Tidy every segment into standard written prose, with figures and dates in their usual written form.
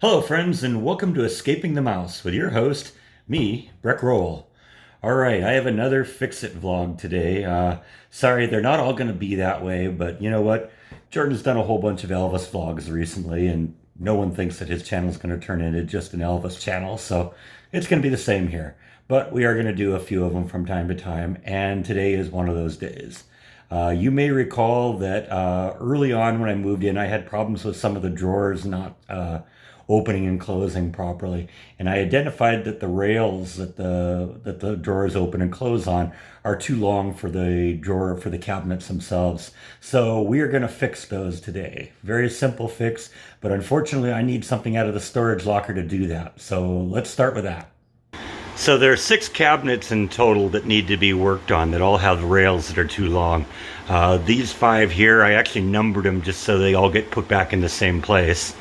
Hello, friends, and welcome to Escaping the Mouse with your host, me, Breck Roll. All right, I have another Fix It vlog today. Sorry, they're not all going to be that way, but you know what? Jordan's done a whole bunch of Elvis vlogs recently, and no one thinks that his channel is going to turn into just an Elvis channel, so it's going to be the same here. But we are going to do a few of them from time to time, and today is one of those days. You may recall that early on when I moved in, I had problems with some of the drawers not opening and closing properly, and I identified that the rails that the drawers open and close on are too long for the cabinets themselves. So we are going to fix those today. Very simple fix, but unfortunately, I need something out of the storage locker to do that. So let's start with that. So there are 6 cabinets in total that need to be worked on that all have rails that are too long. These 5 here, I actually numbered them just so they all get put back in the same place.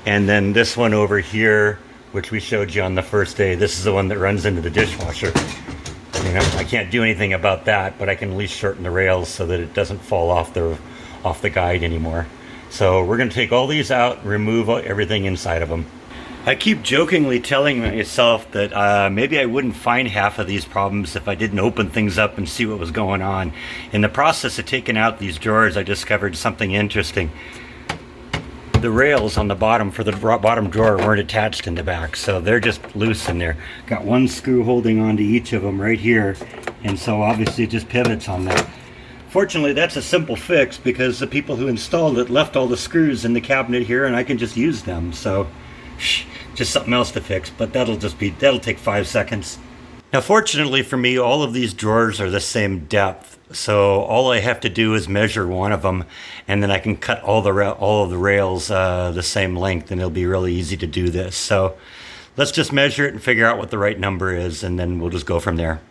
And then this one over here, which we showed you on the first day, this is the one that runs into the dishwasher. You know, I can't do anything about that, but I can at least shorten the rails so that it doesn't fall off the guide anymore. So we're going to take all these out and remove everything inside of them. I keep jokingly telling myself that maybe I wouldn't find half of these problems if I didn't open things up and see what was going on. In the process of taking out these drawers, I discovered something interesting. The rails on the bottom for the bottom drawer weren't attached in the back, so they're just loose in there. Got one screw holding on to each of them right here, and so obviously it just pivots on that. Fortunately, that's a simple fix because the people who installed it left all the screws in the cabinet here, and I can just use them. So just something else to fix, but that'll take 5 seconds. Now fortunately for me, all of these drawers are the same depth, so all I have to do is measure one of them, and then I can cut all of the rails the same length, and it'll be really easy to do this. So let's just measure it and figure out what the right number is, and then we'll just go from there.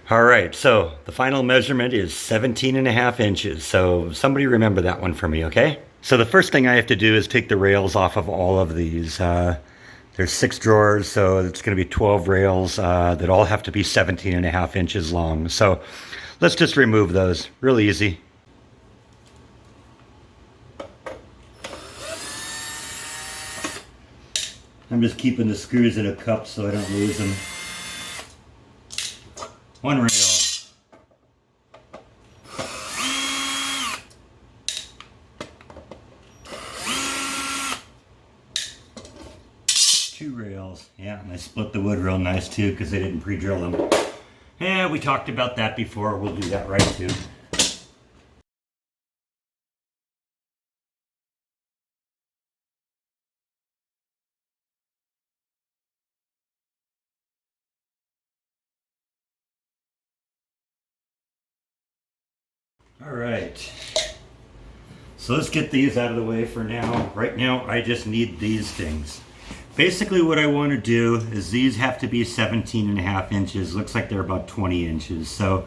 All right, so the final measurement is 17.5 inches, so somebody remember that one for me, okay? So the first thing I have to do is take the rails off of all of these. There's 6 drawers, so it's going to be 12 rails that all have to be 17.5 inches long. So let's just remove those. Really easy. I'm just keeping the screws in a cup so I don't lose them. One rail. Two rails. Yeah, and I split the wood real nice too because I didn't pre-drill them. Yeah, we talked about that before. We'll do that right too. All right. So let's get these out of the way for now. Right now, I just need these things. Basically what I want to do is these have to be 17.5 inches. Looks like they're about 20 inches. So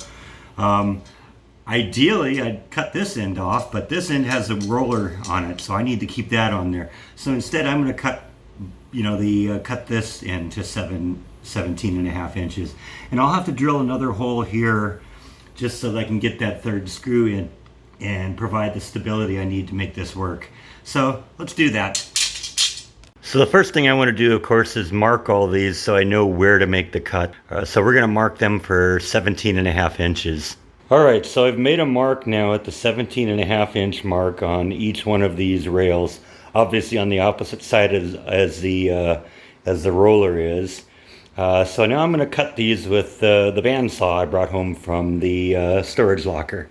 ideally I'd cut this end off, but this end has a roller on it, so I need to keep that on there. So instead I'm going to cut, cut this end to 17.5 inches. And I'll have to drill another hole here just so that I can get that third screw in and provide the stability I need to make this work. So let's do that. So the first thing I want to do, of course, is mark all these so I know where to make the cut. So we're going to mark them for 17.5 inches. All right, so I've made a mark now at the 17.5 inch mark on each one of these rails, obviously on the opposite side as the roller is. So now I'm going to cut these with the bandsaw I brought home from the storage locker.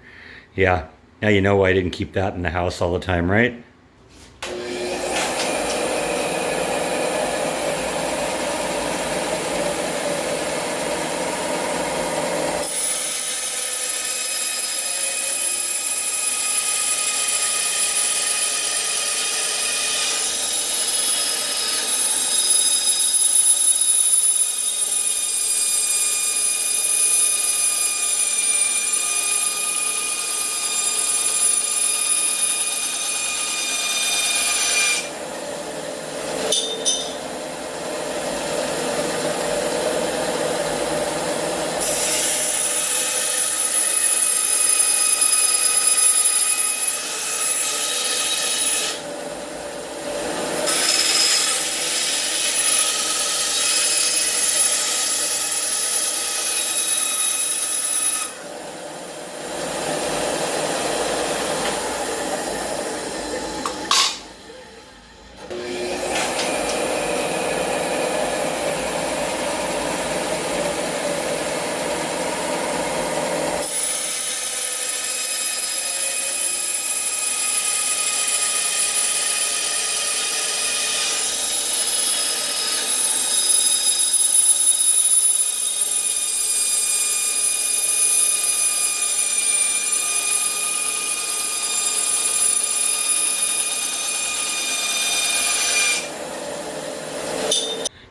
Yeah, now you know why I didn't keep that in the house all the time, right?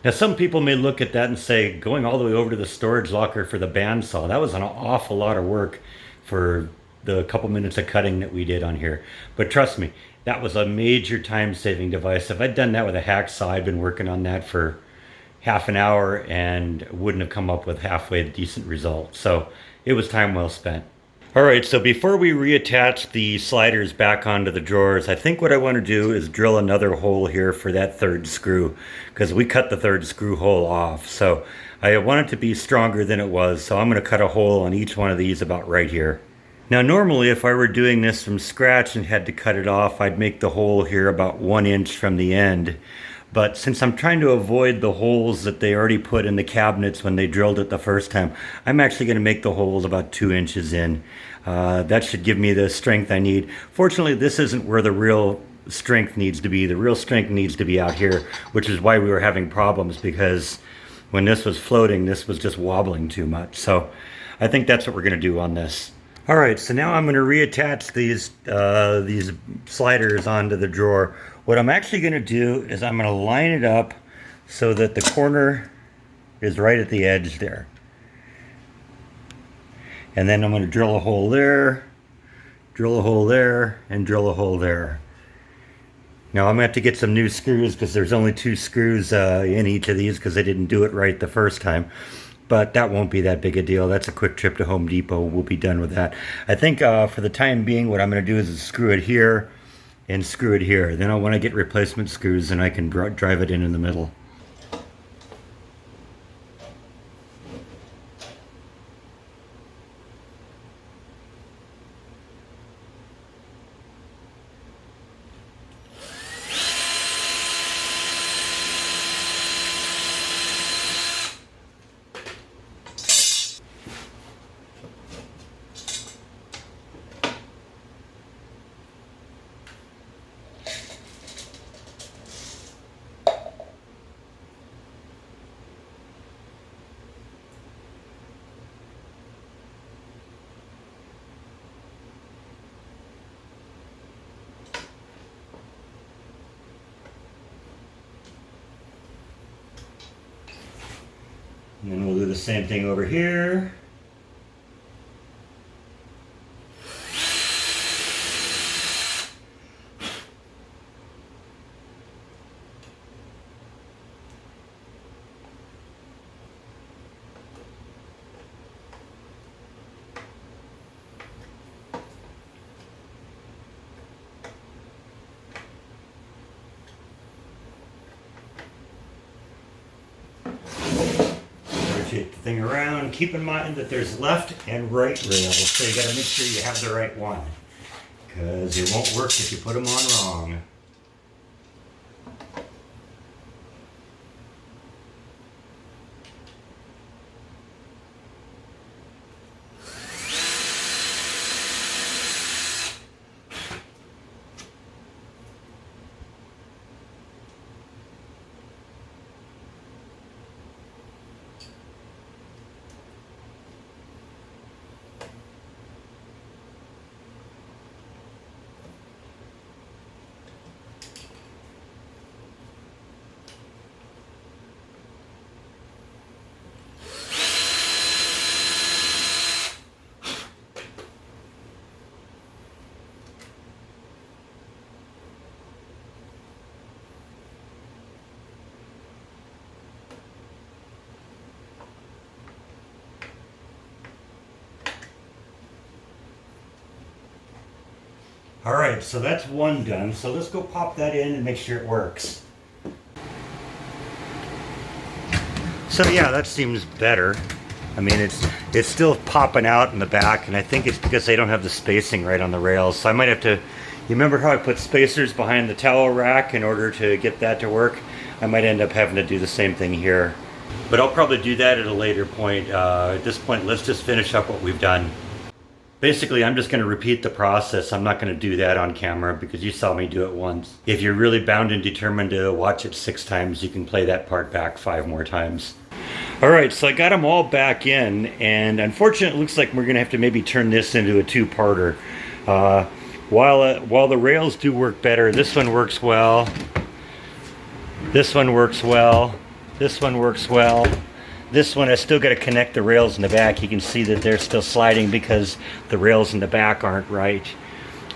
Now, some people may look at that and say, going all the way over to the storage locker for the bandsaw, that was an awful lot of work for the couple minutes of cutting that we did on here. But trust me, that was a major time-saving device. If I'd done that with a hacksaw, I'd been working on that for half an hour and wouldn't have come up with halfway a decent result. So it was time well spent. All right, so before we reattach the sliders back onto the drawers, I think what I want to do is drill another hole here for that third screw, because we cut the third screw hole off. So I want it to be stronger than it was, so I'm going to cut a hole on each one of these about right here. Now normally if I were doing this from scratch and had to cut it off, I'd make the hole here about 1 inch from the end. But since I'm trying to avoid the holes that they already put in the cabinets when they drilled it the first time, I'm actually going to make the holes about 2 inches in. That should give me the strength I need. Fortunately, this isn't where the real strength needs to be. The real strength needs to be out here, which is why we were having problems, because when this was floating, this was just wobbling too much. So I think that's what we're going to do on this. All right, so now I'm going to reattach these sliders onto the drawer. What I'm actually going to do is I'm going to line it up so that the corner is right at the edge there. And then I'm going to drill a hole there, drill a hole there, and drill a hole there. Now I'm going to have to get some new screws because there's only 2 screws in each of these because I didn't do it right the first time. But that won't be that big a deal. That's a quick trip to Home Depot. We'll be done with that. I think for the time being, what I'm going to do is screw it here and screw it here. Then when I get replacement screws, then I can drive it in the middle. And then we'll do the same thing over here. Rotate the thing around. Keep in mind that there's left and right rails, so you got to make sure you have the right one, because it won't work if you put them on wrong. All right, so that's one done. So let's go pop that in and make sure it works. So yeah, that seems better. I mean, it's still popping out in the back, and I think it's because they don't have the spacing right on the rails. So I might have to, you remember how I put spacers behind the towel rack in order to get that to work? I might end up having to do the same thing here. But I'll probably do that at a later point. At this point, let's just finish up what we've done. Basically, I'm just going to repeat the process. I'm not going to do that on camera because you saw me do it once. If you're really bound and determined to watch it 6 times, you can play that part back 5 more times. All right, so I got them all back in, and unfortunately, it looks like we're going to have to maybe turn this into a 2-parter. While the rails do work better, this one works well. This one works well. This one works well. This one, I still got to connect the rails in the back. You can see that they're still sliding because the rails in the back aren't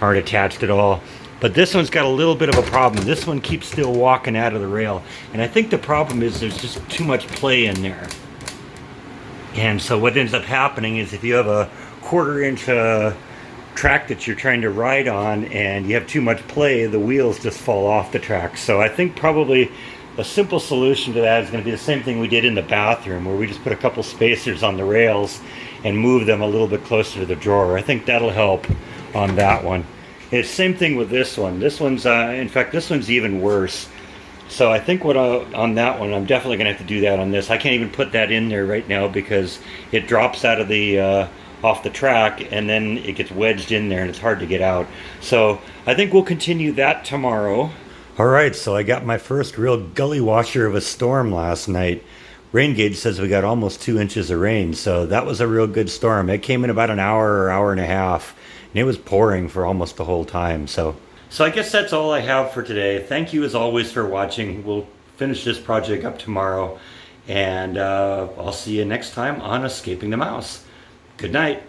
attached at all. But this one's got a little bit of a problem. This one keeps still walking out of the rail. And I think the problem is there's just too much play in there. And so what ends up happening is if you have a 1/4 inch track that you're trying to ride on and you have too much play, the wheels just fall off the track. So I think probably a simple solution to that is going to be the same thing we did in the bathroom, where we just put a couple spacers on the rails and move them a little bit closer to the drawer. I think that'll help on that one. It's same thing with this one. This one's, in fact, this one's even worse. So I think on that one, I'm definitely going to have to do that on this. I can't even put that in there right now because it drops out of the off the track and then it gets wedged in there and it's hard to get out. So I think we'll continue that tomorrow. All right, so I got my first real gully washer of a storm last night. Rain gauge says we got almost 2 inches of rain, so that was a real good storm. It came in about an hour or hour and a half, and it was pouring for almost the whole time. So I guess that's all I have for today. Thank you as always for watching. We'll finish this project up tomorrow, and I'll see you next time on Escaping the Mouse. Good night.